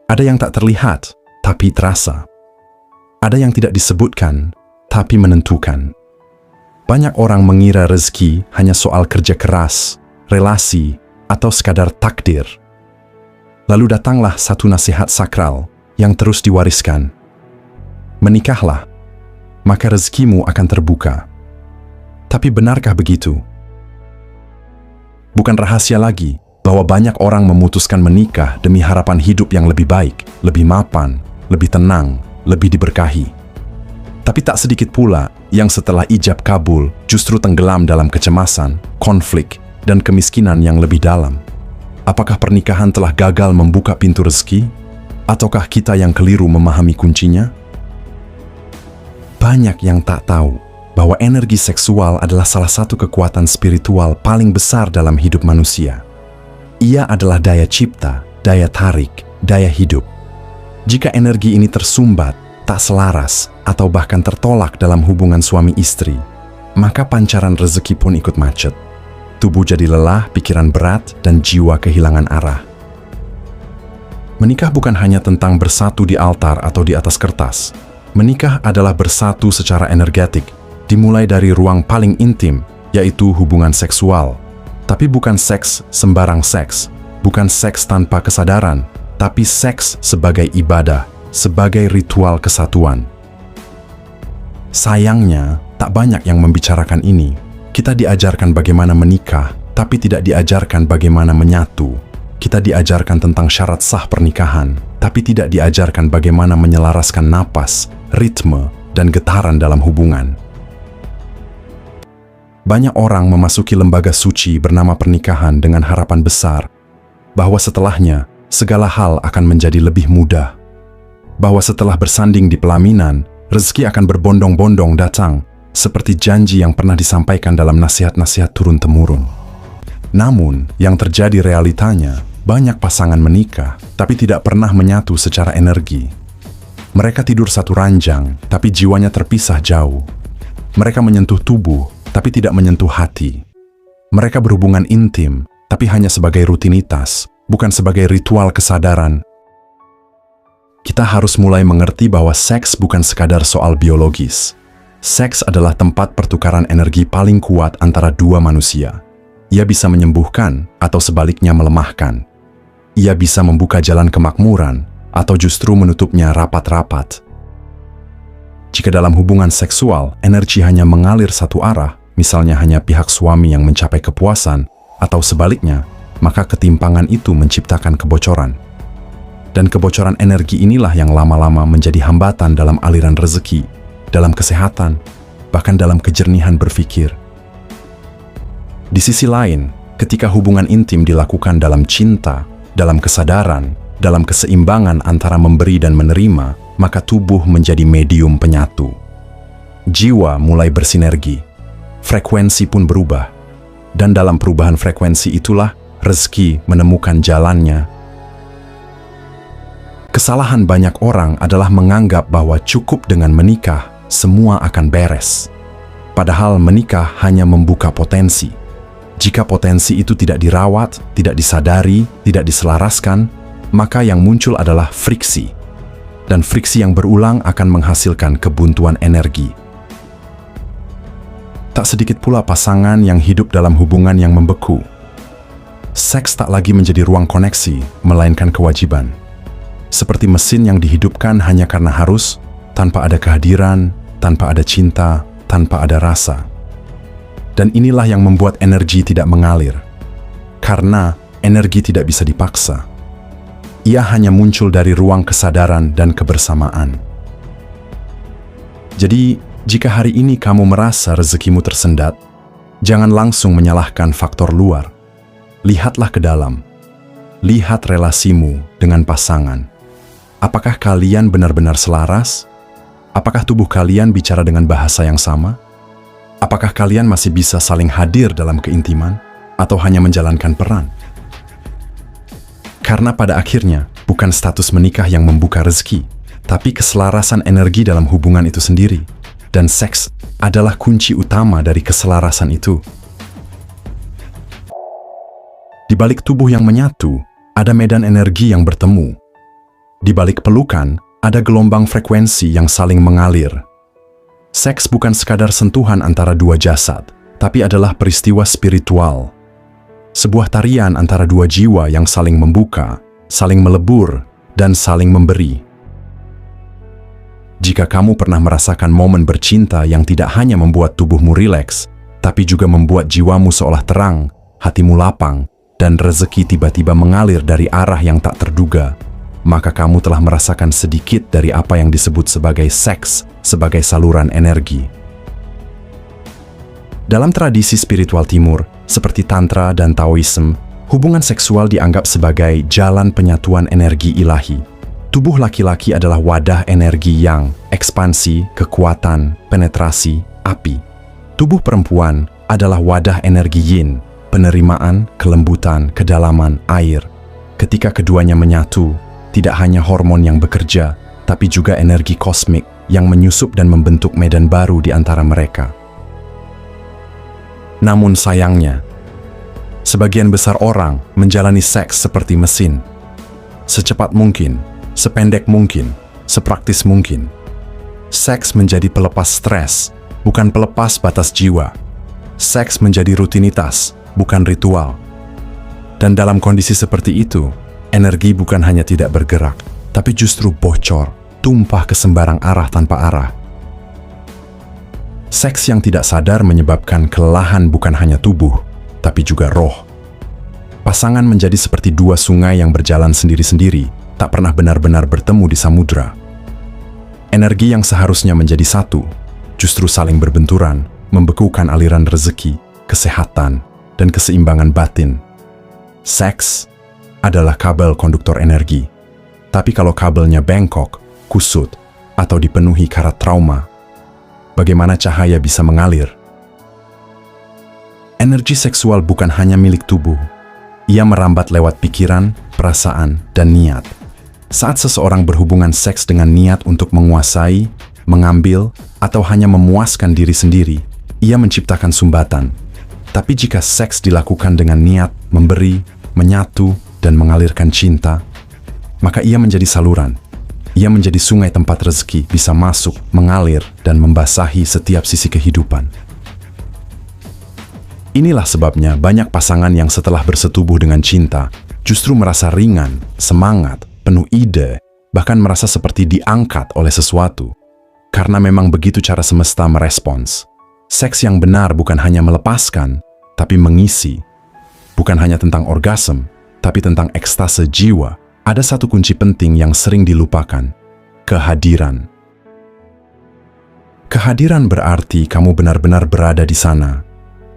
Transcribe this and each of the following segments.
Ada yang tak terlihat, tapi terasa. Ada yang tidak disebutkan, tapi menentukan. Banyak orang mengira rezeki hanya soal kerja keras, relasi, atau sekadar takdir. Lalu datanglah satu nasihat sakral yang terus diwariskan. Menikahlah, maka rezekimu akan terbuka. Tapi benarkah begitu? Bukan rahasia lagi bahwa banyak orang memutuskan menikah demi harapan hidup yang lebih baik, lebih mapan, lebih tenang, lebih diberkahi. Tapi tak sedikit pula yang setelah ijab kabul justru tenggelam dalam kecemasan, konflik, dan kemiskinan yang lebih dalam. Apakah pernikahan telah gagal membuka pintu rezeki? Ataukah kita yang keliru memahami kuncinya? Banyak yang tak tahu bahwa energi seksual adalah salah satu kekuatan spiritual paling besar dalam hidup manusia. Ia adalah daya cipta, daya tarik, daya hidup. Jika energi ini tersumbat, tak selaras, atau bahkan tertolak dalam hubungan suami istri, maka pancaran rezeki pun ikut macet. Tubuh jadi lelah, pikiran berat, dan jiwa kehilangan arah. Menikah bukan hanya tentang bersatu di altar atau di atas kertas. Menikah adalah bersatu secara energetik, dimulai dari ruang paling intim, yaitu hubungan seksual. Tapi bukan seks sembarang seks, bukan seks tanpa kesadaran, tapi seks sebagai ibadah, sebagai ritual kesatuan. Sayangnya, tak banyak yang membicarakan ini. Kita diajarkan bagaimana menikah, tapi tidak diajarkan bagaimana menyatu. Kita diajarkan tentang syarat sah pernikahan, tapi tidak diajarkan bagaimana menyelaraskan napas, ritme, dan getaran dalam hubungan. Banyak orang memasuki lembaga suci bernama pernikahan dengan harapan besar bahwa setelahnya segala hal akan menjadi lebih mudah. Bahwa setelah bersanding di pelaminan, rezeki akan berbondong-bondong datang, seperti janji yang pernah disampaikan dalam nasihat-nasihat turun-temurun. Namun, yang terjadi realitanya, banyak pasangan menikah, tapi tidak pernah menyatu secara energi. Mereka tidur satu ranjang, tapi jiwanya terpisah jauh. Mereka menyentuh tubuh, tapi tidak menyentuh hati. Mereka berhubungan intim, tapi hanya sebagai rutinitas, bukan sebagai ritual kesadaran. Kita harus mulai mengerti bahwa seks bukan sekadar soal biologis. Seks adalah tempat pertukaran energi paling kuat antara dua manusia. Ia bisa menyembuhkan atau sebaliknya melemahkan. Ia bisa membuka jalan kemakmuran atau justru menutupnya rapat-rapat. Jika dalam hubungan seksual, energi hanya mengalir satu arah, misalnya hanya pihak suami yang mencapai kepuasan, atau sebaliknya, maka ketimpangan itu menciptakan kebocoran. Dan kebocoran energi inilah yang lama-lama menjadi hambatan dalam aliran rezeki, dalam kesehatan, bahkan dalam kejernihan berpikir. Di sisi lain, ketika hubungan intim dilakukan dalam cinta, dalam kesadaran, dalam keseimbangan antara memberi dan menerima, maka tubuh menjadi medium penyatu. Jiwa mulai bersinergi, frekuensi pun berubah, dan dalam perubahan frekuensi itulah rezeki menemukan jalannya. Kesalahan banyak orang adalah menganggap bahwa cukup dengan menikah, semua akan beres. Padahal menikah hanya membuka potensi. Jika potensi itu tidak dirawat, tidak disadari, tidak diselaraskan, maka yang muncul adalah friksi. Dan friksi yang berulang akan menghasilkan kebuntuan energi. Tak sedikit pula pasangan yang hidup dalam hubungan yang membeku. Seks tak lagi menjadi ruang koneksi, melainkan kewajiban. Seperti mesin yang dihidupkan hanya karena harus, tanpa ada kehadiran, tanpa ada cinta, tanpa ada rasa. Dan inilah yang membuat energi tidak mengalir. Karena energi tidak bisa dipaksa. Ia hanya muncul dari ruang kesadaran dan kebersamaan. Jadi, jika hari ini kamu merasa rezekimu tersendat, jangan langsung menyalahkan faktor luar. Lihatlah ke dalam. Lihat relasimu dengan pasangan. Apakah kalian benar-benar selaras? Apakah tubuh kalian bicara dengan bahasa yang sama? Apakah kalian masih bisa saling hadir dalam keintiman? Atau hanya menjalankan peran? Karena pada akhirnya, bukan status menikah yang membuka rezeki, tapi keselarasan energi dalam hubungan itu sendiri. Dan seks adalah kunci utama dari keselarasan itu. Di balik tubuh yang menyatu, ada medan energi yang bertemu. Di balik pelukan, ada gelombang frekuensi yang saling mengalir. Seks bukan sekadar sentuhan antara dua jasad, tapi adalah peristiwa spiritual. Sebuah tarian antara dua jiwa yang saling membuka, saling melebur, dan saling memberi. Jika kamu pernah merasakan momen bercinta yang tidak hanya membuat tubuhmu rileks, tapi juga membuat jiwamu seolah terang, hatimu lapang, dan rezeki tiba-tiba mengalir dari arah yang tak terduga, maka kamu telah merasakan sedikit dari apa yang disebut sebagai seks, sebagai saluran energi. Dalam tradisi spiritual timur, seperti Tantra dan Taoisme, hubungan seksual dianggap sebagai jalan penyatuan energi ilahi. Tubuh laki-laki adalah wadah energi yang ekspansi, kekuatan, penetrasi, api. Tubuh perempuan adalah wadah energi yin, penerimaan, kelembutan, kedalaman, air. Ketika keduanya menyatu, tidak hanya hormon yang bekerja, tapi juga energi kosmik yang menyusup dan membentuk medan baru di antara mereka. Namun sayangnya, sebagian besar orang menjalani seks seperti mesin. Secepat mungkin, sependek mungkin, sepraktis mungkin. Seks menjadi pelepas stres, bukan pelepas batas jiwa. Seks menjadi rutinitas, bukan ritual. Dan dalam kondisi seperti itu, energi bukan hanya tidak bergerak, tapi justru bocor, tumpah ke sembarang arah tanpa arah. Seks yang tidak sadar menyebabkan kelelahan bukan hanya tubuh, tapi juga roh. Pasangan menjadi seperti dua sungai yang berjalan sendiri-sendiri, tak pernah benar-benar bertemu di samudra. Energi yang seharusnya menjadi satu, justru saling berbenturan, membekukan aliran rezeki, kesehatan, dan keseimbangan batin. Seks adalah kabel konduktor energi. Tapi kalau kabelnya bengkok, kusut, atau dipenuhi karat trauma, bagaimana cahaya bisa mengalir? Energi seksual bukan hanya milik tubuh. Ia merambat lewat pikiran, perasaan, dan niat. Saat seseorang berhubungan seks dengan niat untuk menguasai, mengambil, atau hanya memuaskan diri sendiri, ia menciptakan sumbatan. Tapi jika seks dilakukan dengan niat memberi, menyatu, dan mengalirkan cinta, maka ia menjadi saluran. Ia menjadi sungai tempat rezeki bisa masuk, mengalir, dan membasahi setiap sisi kehidupan. Inilah sebabnya banyak pasangan yang setelah bersetubuh dengan cinta justru merasa ringan, semangat, penuh ide, bahkan merasa seperti diangkat oleh sesuatu. Karena memang begitu cara semesta merespons. Seks yang benar bukan hanya melepaskan, tapi mengisi. Bukan hanya tentang orgasme, tapi tentang ekstase jiwa. Ada satu kunci penting yang sering dilupakan: kehadiran. Kehadiran berarti kamu benar-benar berada di sana.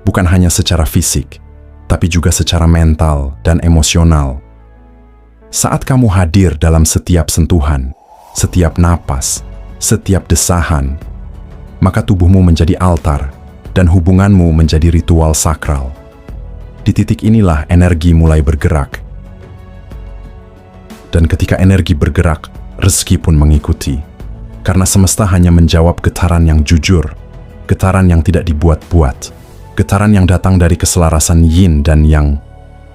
Bukan hanya secara fisik, tapi juga secara mental dan emosional. Saat kamu hadir dalam setiap sentuhan, setiap napas, setiap desahan, maka tubuhmu menjadi altar dan hubunganmu menjadi ritual sakral. Di titik inilah energi mulai bergerak. Dan ketika energi bergerak, rezeki pun mengikuti. Karena semesta hanya menjawab getaran yang jujur, getaran yang tidak dibuat-buat, getaran yang datang dari keselarasan yin dan yang.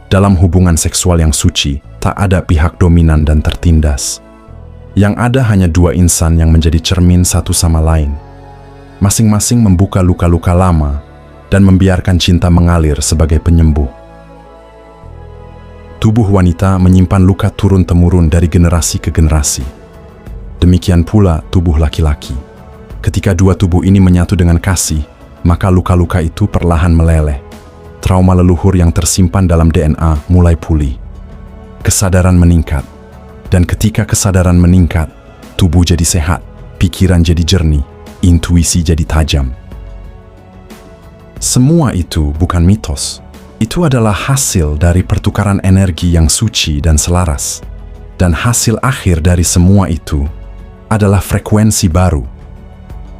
Dalam hubungan seksual yang suci, tak ada pihak dominan dan tertindas. Yang ada hanya dua insan yang menjadi cermin satu sama lain. Masing-masing membuka luka-luka lama dan membiarkan cinta mengalir sebagai penyembuh. Tubuh wanita menyimpan luka turun-temurun dari generasi ke generasi. Demikian pula tubuh laki-laki. Ketika dua tubuh ini menyatu dengan kasih, maka luka-luka itu perlahan meleleh. Trauma leluhur yang tersimpan dalam DNA mulai pulih. Kesadaran meningkat. Dan ketika kesadaran meningkat, tubuh jadi sehat, pikiran jadi jernih, intuisi jadi tajam. Semua itu bukan mitos. Itu adalah hasil dari pertukaran energi yang suci dan selaras. Dan hasil akhir dari semua itu adalah frekuensi baru.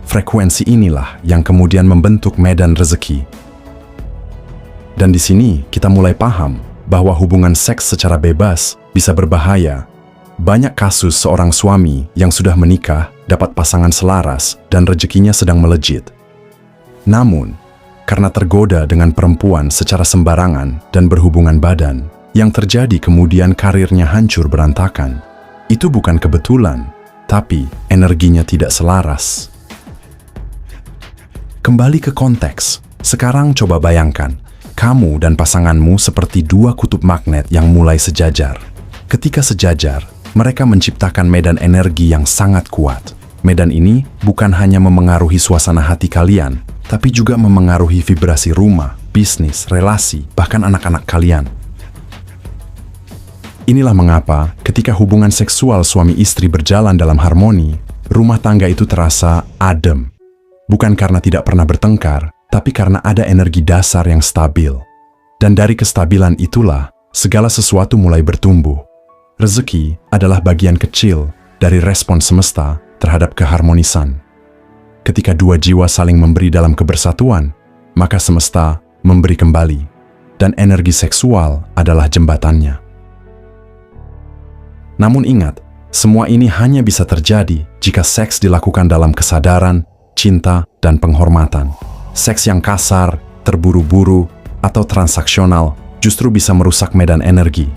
Frekuensi inilah yang kemudian membentuk medan rezeki. Dan di sini kita mulai paham bahwa hubungan seks secara bebas bisa berbahaya. Banyak kasus seorang suami yang sudah menikah dapat pasangan selaras dan rezekinya sedang melejit. Namun, karena tergoda dengan perempuan secara sembarangan dan berhubungan badan, yang terjadi kemudian karirnya hancur berantakan. Itu bukan kebetulan, tapi energinya tidak selaras. Kembali ke konteks. Sekarang coba bayangkan, kamu dan pasanganmu seperti dua kutub magnet yang mulai sejajar. Ketika sejajar, mereka menciptakan medan energi yang sangat kuat. Medan ini bukan hanya memengaruhi suasana hati kalian, tapi juga memengaruhi vibrasi rumah, bisnis, relasi, bahkan anak-anak kalian. Inilah mengapa ketika hubungan seksual suami istri berjalan dalam harmoni, rumah tangga itu terasa adem. Bukan karena tidak pernah bertengkar, tapi karena ada energi dasar yang stabil. Dan dari kestabilan itulah, segala sesuatu mulai bertumbuh. Rezeki adalah bagian kecil dari respon semesta terhadap keharmonisan. Ketika dua jiwa saling memberi dalam kebersatuan, maka semesta memberi kembali, dan energi seksual adalah jembatannya. Namun ingat, semua ini hanya bisa terjadi jika seks dilakukan dalam kesadaran, cinta, dan penghormatan. Seks yang kasar, terburu-buru, atau transaksional justru bisa merusak medan energi,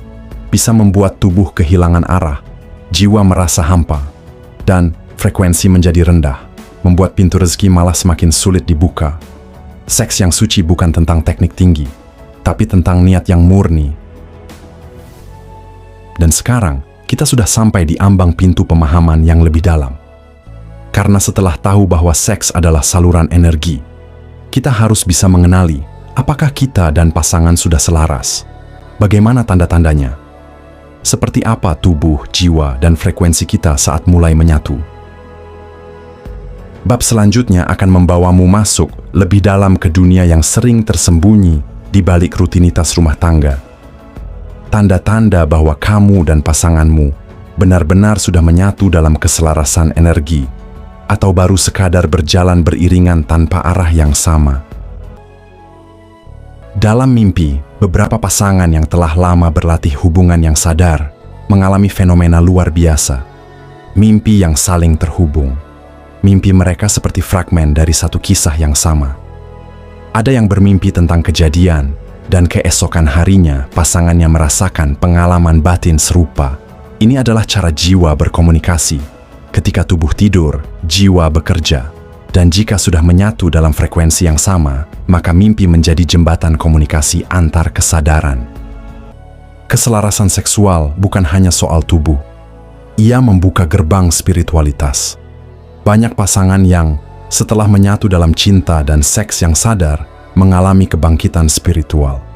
bisa membuat tubuh kehilangan arah, jiwa merasa hampa, dan frekuensi menjadi rendah, membuat pintu rezeki malah semakin sulit dibuka. Seks yang suci bukan tentang teknik tinggi, tapi tentang niat yang murni. Dan sekarang, kita sudah sampai di ambang pintu pemahaman yang lebih dalam. Karena setelah tahu bahwa seks adalah saluran energi, kita harus bisa mengenali apakah kita dan pasangan sudah selaras. Bagaimana tanda-tandanya? Seperti apa tubuh, jiwa, dan frekuensi kita saat mulai menyatu? Bab selanjutnya akan membawamu masuk lebih dalam ke dunia yang sering tersembunyi di balik rutinitas rumah tangga. Tanda-tanda bahwa kamu dan pasanganmu benar-benar sudah menyatu dalam keselarasan energi, atau baru sekadar berjalan beriringan tanpa arah yang sama. Dalam mimpi, beberapa pasangan yang telah lama berlatih hubungan yang sadar mengalami fenomena luar biasa. Mimpi yang saling terhubung. Mimpi mereka seperti fragmen dari satu kisah yang sama. Ada yang bermimpi tentang kejadian, dan keesokan harinya pasangannya merasakan pengalaman batin serupa. Ini adalah cara jiwa berkomunikasi. Ketika tubuh tidur, jiwa bekerja. Dan jika sudah menyatu dalam frekuensi yang sama, maka mimpi menjadi jembatan komunikasi antar kesadaran. Keselarasan seksual bukan hanya soal tubuh. Ia membuka gerbang spiritualitas. Banyak pasangan yang, setelah menyatu dalam cinta dan seks yang sadar, mengalami kebangkitan spiritual.